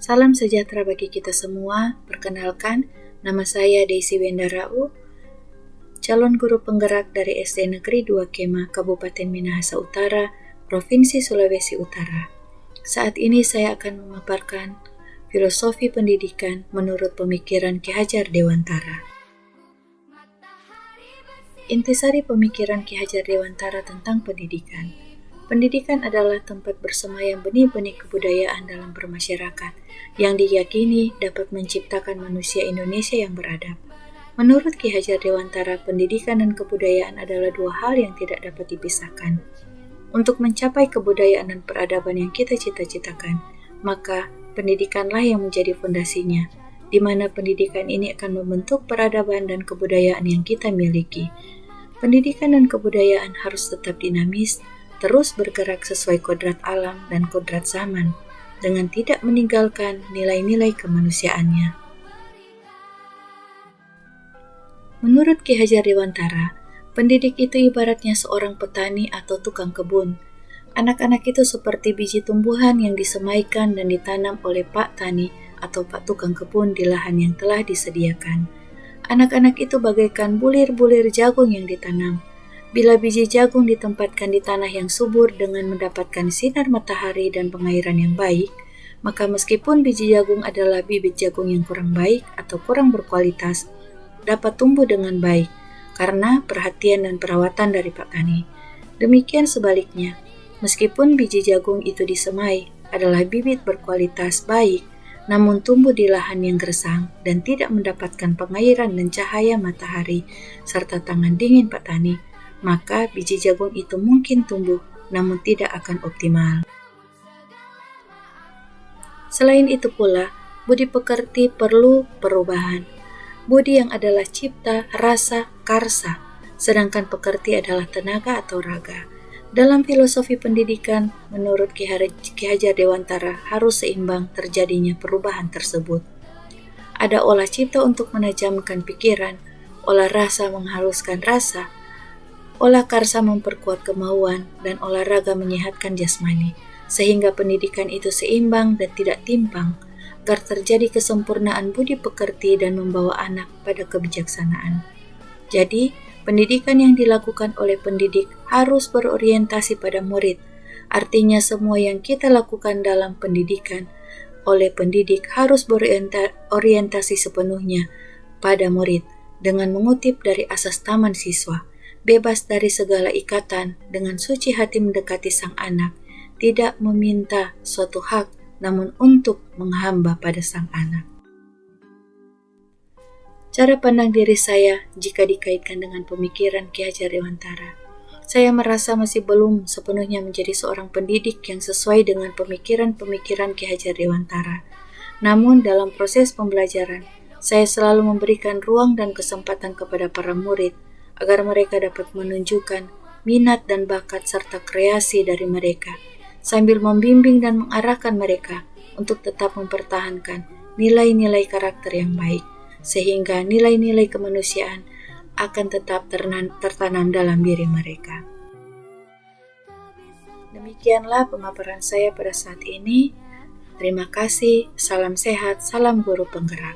Salam sejahtera bagi kita semua. Perkenalkan, nama saya Daisy Wendarau, calon guru penggerak dari SD Negeri 2 Kema, Kabupaten Minahasa Utara, Provinsi Sulawesi Utara. Saat ini saya akan memaparkan filosofi pendidikan menurut pemikiran Ki Hajar Dewantara. Intisari pemikiran Ki Hajar Dewantara tentang pendidikan. Pendidikan adalah tempat bersemayam benih-benih kebudayaan dalam bermasyarakat yang diyakini dapat menciptakan manusia Indonesia yang beradab. Menurut Ki Hajar Dewantara, pendidikan dan kebudayaan adalah dua hal yang tidak dapat dipisahkan. Untuk mencapai kebudayaan dan peradaban yang kita cita-citakan, maka pendidikanlah yang menjadi fondasinya, di mana pendidikan ini akan membentuk peradaban dan kebudayaan yang kita miliki. Pendidikan dan kebudayaan harus tetap dinamis, terus bergerak sesuai kodrat alam dan kodrat zaman, dengan tidak meninggalkan nilai-nilai kemanusiaannya. Menurut Ki Hajar Dewantara, pendidik itu ibaratnya seorang petani atau tukang kebun. Anak-anak itu seperti biji tumbuhan yang disemaikan dan ditanam oleh Pak Tani atau Pak Tukang Kebun di lahan yang telah disediakan. Anak-anak itu bagaikan bulir-bulir jagung yang ditanam. Bila biji jagung ditempatkan di tanah yang subur dengan mendapatkan sinar matahari dan pengairan yang baik, maka meskipun biji jagung adalah bibit jagung yang kurang baik atau kurang berkualitas, dapat tumbuh dengan baik karena perhatian dan perawatan dari Pak Tani. Demikian sebaliknya, meskipun biji jagung itu disemai adalah bibit berkualitas baik, namun tumbuh di lahan yang gersang dan tidak mendapatkan pengairan dan cahaya matahari serta tangan dingin Pak Tani, maka biji jagung itu mungkin tumbuh namun tidak akan optimal. Selain itu pula, budi pekerti perlu perubahan. Budi yang adalah cipta, rasa, karsa, sedangkan pekerti adalah tenaga atau raga. Dalam filosofi pendidikan, menurut Ki Hajar Dewantara harus seimbang terjadinya perubahan tersebut. Ada olah cipta untuk menajamkan pikiran, olah rasa menghaluskan rasa, olah karsa memperkuat kemauan, dan olahraga menyehatkan jasmani, sehingga pendidikan itu seimbang dan tidak timpang, agar terjadi kesempurnaan budi pekerti dan membawa anak pada kebijaksanaan. Jadi, pendidikan yang dilakukan oleh pendidik harus berorientasi pada murid. Artinya semua yang kita lakukan dalam pendidikan oleh pendidik harus berorientasi sepenuhnya pada murid, dengan mengutip dari asas taman siswa. Bebas dari segala ikatan, dengan suci hati mendekati sang anak, tidak meminta suatu hak, namun untuk menghamba pada sang anak. Cara pandang diri saya jika dikaitkan dengan pemikiran Ki Hajar Dewantara, saya merasa masih belum sepenuhnya menjadi seorang pendidik yang sesuai dengan pemikiran-pemikiran Ki Hajar Dewantara. Namun dalam proses pembelajaran, saya selalu memberikan ruang dan kesempatan kepada para murid agar mereka dapat menunjukkan minat dan bakat serta kreasi dari mereka, sambil membimbing dan mengarahkan mereka untuk tetap mempertahankan nilai-nilai karakter yang baik, sehingga nilai-nilai kemanusiaan akan tetap tertanam dalam diri mereka. Demikianlah pemaparan saya pada saat ini. Terima kasih, salam sehat, salam guru penggerak.